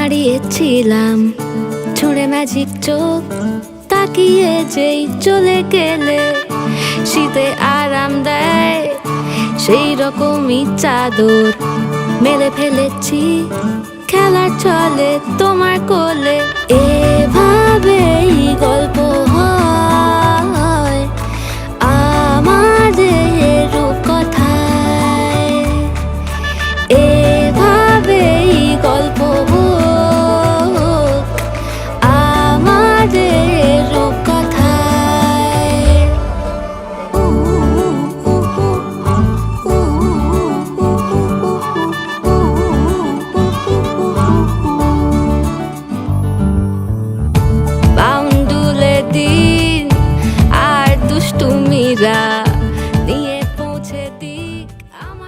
দাঁড়িয়েছিলাম ছুঁড়ে ম্যাজিক চোখ তাকিয়ে যেই চলে গেলে শীতে আরাম দেয় সেই রকমই চাদর মেলে ফেলেছি খেলার চলে তোমার কোলে। এভাবেই গল্প হয় আমাদের রূপকথায়, এভাবেই গল্প হোক আমাদের রূপকথায়। বাউন্ডুলে দিন আর দুষ্টুমিরা নিয়ে পৌঁছে দিক।